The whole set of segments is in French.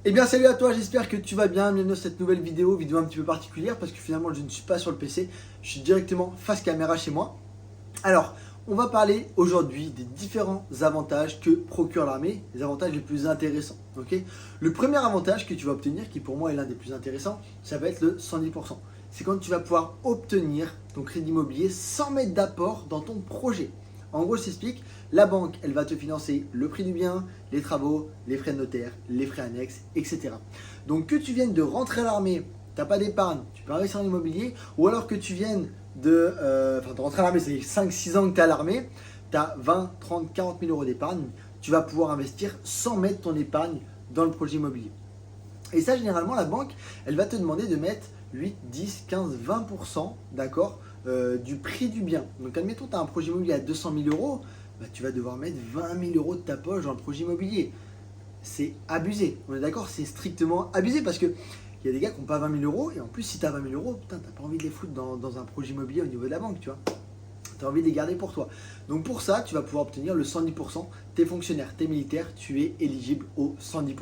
Eh bien salut à toi, j'espère que tu vas bien. Bienvenue dans cette nouvelle vidéo un petit peu particulière parce que finalement je ne suis pas sur le PC, je suis directement face caméra chez moi. Alors, on va parler aujourd'hui des différents avantages que procure l'armée, les avantages les plus intéressants. Le premier avantage que tu vas obtenir, qui pour moi est l'un des plus intéressants, ça va être le 110%. C'est quand tu vas pouvoir obtenir ton crédit immobilier sans mettre d'apport dans ton projet. En gros, je t'explique, la banque, elle va te financer le prix du bien, les travaux, les frais de notaire, les frais annexes, etc. Donc que tu viennes de rentrer à l'armée, tu n'as pas d'épargne, tu peux investir en immobilier, ou alors que tu viennes de rentrer à l'armée, c'est 5-6 ans que tu es à l'armée, tu as 20, 30, 40 000 euros d'épargne, tu vas pouvoir investir sans mettre ton épargne dans le projet immobilier. Et ça, généralement, la banque, elle va te demander de mettre 8, 10, 15, 20%, d'accord, du prix du bien. Donc, admettons, tu as un projet immobilier à 200 000 euros, bah, tu vas devoir mettre 20 000 euros de ta poche dans le projet immobilier. C'est abusé. On est d'accord, c'est strictement abusé parce que il y a des gars qui n'ont pas 20 000 euros et en plus, si tu as 20 000 euros, putain, tu n'as pas envie de les foutre dans un projet immobilier au niveau de la banque, tu vois. Tu as envie de les garder pour toi. Donc pour ça, tu vas pouvoir obtenir le 110%. T'es fonctionnaire, t'es militaire, tu es éligible au 110%.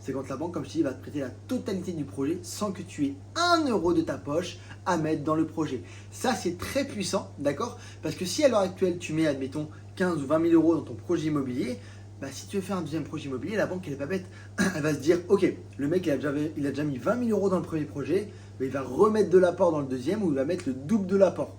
C'est quand la banque, comme je te dis, va te prêter la totalité du projet sans que tu aies 1 euro de ta poche à mettre dans le projet. Ça, c'est très puissant, d'accord? Parce que si à l'heure actuelle, tu mets, admettons, 15 ou 20 000 euros dans ton projet immobilier, bah, si tu veux faire un deuxième projet immobilier, la banque, elle n'est pas bête. Elle va se dire, ok, le mec, il a déjà mis 20 000 euros dans le premier projet, mais il va remettre de l'apport dans le deuxième ou il va mettre le double de l'apport.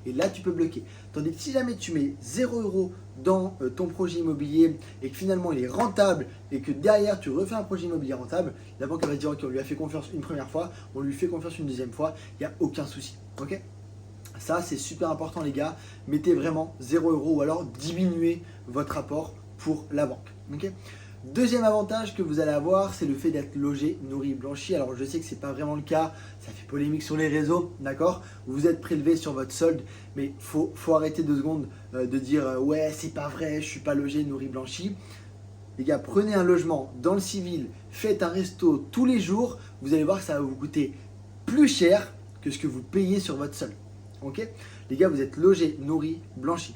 Et là, tu peux bloquer. Tandis que si jamais tu mets 0 euros dans ton projet immobilier et que finalement il est rentable et que derrière tu refais un projet immobilier rentable, la banque elle va te dire ok, on lui a fait confiance une première fois, on lui fait confiance une deuxième fois, il n'y a aucun souci. Ça, c'est super important, les gars. Mettez vraiment 0 euros ou alors diminuez votre apport pour la banque. Deuxième avantage que vous allez avoir, c'est le fait d'être logé, nourri, blanchi. Alors je sais que ce n'est pas vraiment le cas, ça fait polémique sur les réseaux, d'accord? Vous êtes prélevé sur votre solde, mais faut arrêter 2 secondes de dire ouais, c'est pas vrai, je suis pas logé, nourri, blanchi. Les gars, prenez un logement dans le civil, faites un resto tous les jours, vous allez voir que ça va vous coûter plus cher que ce que vous payez sur votre solde. Les gars, vous êtes logé, nourri, blanchi.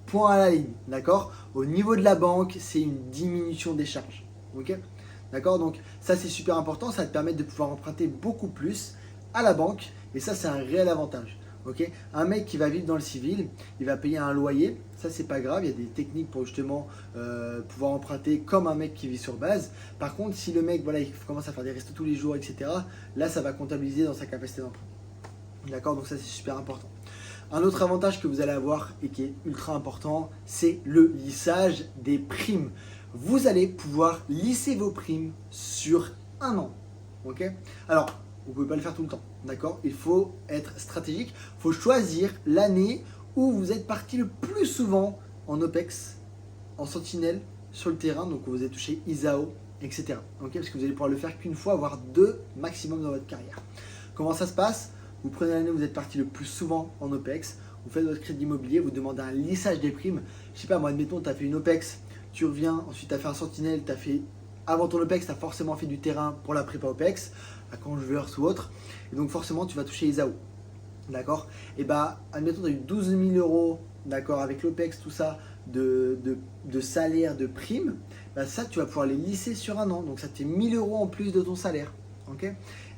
Point à la ligne, d'accord? Au niveau de la banque, c'est une diminution des charges, d'accord? Donc ça, c'est super important, ça va te permettre de pouvoir emprunter beaucoup plus à la banque et ça, c'est un réel avantage, Un mec qui va vivre dans le civil, il va payer un loyer, ça, c'est pas grave, il y a des techniques pour justement pouvoir emprunter comme un mec qui vit sur base. Par contre, si le mec, voilà, il commence à faire des restos tous les jours, etc., là, ça va comptabiliser dans sa capacité d'emprunt, d'accord? Donc ça, c'est super important. Un autre avantage que vous allez avoir et qui est ultra important, c'est le lissage des primes. Vous allez pouvoir lisser vos primes sur 1 an. Alors, vous ne pouvez pas le faire tout le temps, d'accord? Il faut être stratégique. Il faut choisir l'année où vous êtes parti le plus souvent en OPEX, en sentinelle, sur le terrain, donc où vous êtes touché ISAO, etc. Parce que vous allez pouvoir le faire qu'une fois, voire 2 maximum dans votre carrière. Comment ça se passe? Vous prenez l'année où vous êtes parti le plus souvent en OPEX, vous faites votre crédit immobilier, vous demandez un lissage des primes. Je sais pas, moi, admettons, tu as fait une OPEX, tu reviens, ensuite tu as fait un sentinelle, avant ton OPEX, tu as forcément fait du terrain pour la prépa OPEX, à Converse ou autre, et donc forcément tu vas toucher ISAO. D'accord? Et bah, admettons, tu as eu 12 000 euros, d'accord, avec l'OPEX, tout ça, de salaire, de primes, bah ça, tu vas pouvoir les lisser sur 1 an. Donc ça te fait 1 000 euros en plus de ton salaire.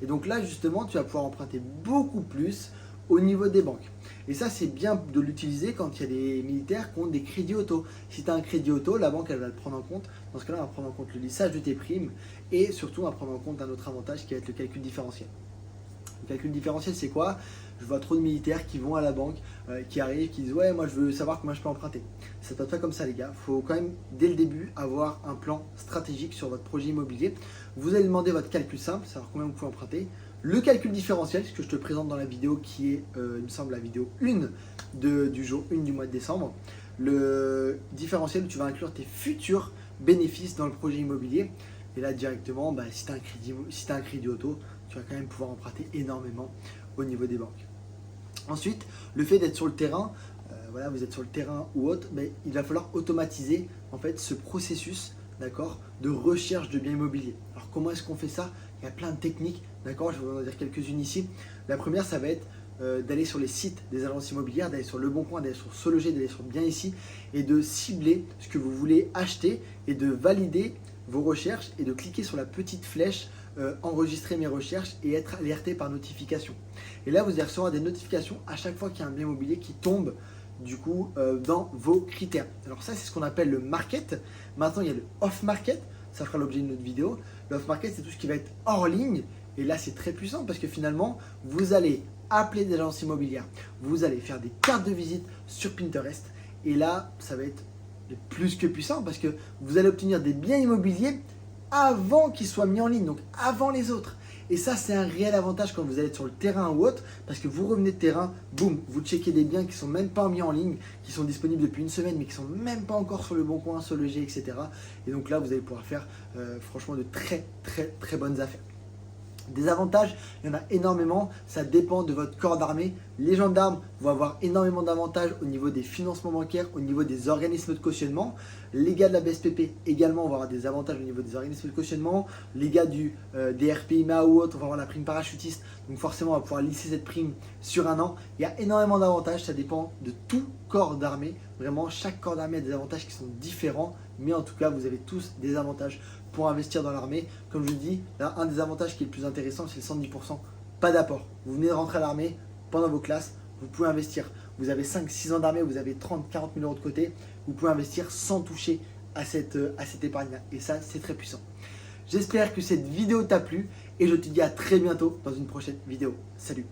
Et donc là, justement, tu vas pouvoir emprunter beaucoup plus au niveau des banques. Et ça, c'est bien de l'utiliser quand il y a des militaires qui ont des crédits auto. Si tu as un crédit auto, la banque, elle va le prendre en compte. Dans ce cas-là, elle va prendre en compte le lissage de tes primes et surtout, elle va prendre en compte un autre avantage qui va être le calcul différentiel. Le calcul différentiel, c'est quoi? Je vois trop de militaires qui vont à la banque, qui arrivent, qui disent ouais, moi je veux savoir comment je peux emprunter. Ça ne passe pas comme ça, les gars. Il faut quand même, dès le début, avoir un plan stratégique sur votre projet immobilier. Vous allez demander votre calcul simple, savoir combien vous pouvez emprunter. Le calcul différentiel, ce que je te présente dans la vidéo qui est, il me semble, la vidéo 1 du jour 1 du mois de décembre. Le différentiel où tu vas inclure tes futurs bénéfices dans le projet immobilier. Et là, directement, bah, si tu as un crédit auto, tu vas quand même pouvoir emprunter énormément au niveau des banques. Ensuite, le fait d'être sur le terrain, voilà, vous êtes sur le terrain ou autre, mais il va falloir automatiser en fait ce processus, d'accord, de recherche de biens immobiliers. Alors comment est-ce qu'on fait ça? Il y a plein de techniques, d'accord, je vais vous en dire quelques-unes ici. La première, ça va être d'aller sur les sites des agences immobilières, d'aller sur Le Bon Coin, d'aller sur SeLoger, d'aller sur Bien Ici et de cibler ce que vous voulez acheter et de valider vos recherches et de cliquer sur la petite flèche enregistrer mes recherches et être alerté par notification. Et là, vous allez recevoir des notifications à chaque fois qu'il y a un bien immobilier qui tombe du coup dans vos critères. Alors ça, c'est ce qu'on appelle le market. Maintenant, il y a le off-market. Ça fera l'objet d'une autre vidéo. Le off-market, c'est tout ce qui va être hors ligne. Et là, c'est très puissant parce que finalement, vous allez appeler des agences immobilières. Vous allez faire des cartes de visite sur Pinterest. Et là, ça va être plus que puissant parce que vous allez obtenir des biens immobiliers avant qu'ils soient mis en ligne, donc avant les autres. Et ça, c'est un réel avantage quand vous allez être sur le terrain ou autre, parce que vous revenez de terrain, boum, vous checkez des biens qui sont même pas mis en ligne, qui sont disponibles depuis une semaine, mais qui sont même pas encore sur le Bon Coin, sur le G, etc. Et donc là, vous allez pouvoir faire franchement de très bonnes affaires. Des avantages, il y en a énormément, ça dépend de votre corps d'armée. Les gendarmes vont avoir énormément d'avantages au niveau des financements bancaires, au niveau des organismes de cautionnement. Les gars de la BSPP également vont avoir des avantages au niveau des organismes de cautionnement. Les gars des RPIMA ou autres vont avoir la prime parachutiste, donc forcément on va pouvoir lisser cette prime sur un an. Il y a énormément d'avantages, ça dépend de tout corps d'armée. Vraiment, chaque corps d'armée a des avantages qui sont différents, mais en tout cas, vous avez tous des avantages pour investir dans l'armée. Comme je vous dis, là, un des avantages qui est le plus intéressant, c'est le 110%. Pas d'apport. Vous venez de rentrer à l'armée pendant vos classes, vous pouvez investir. Vous avez 5-6 ans d'armée, vous avez 30-40 000 euros de côté, vous pouvez investir sans toucher à cette épargne-là. Et ça, c'est très puissant. J'espère que cette vidéo t'a plu et je te dis à très bientôt dans une prochaine vidéo. Salut!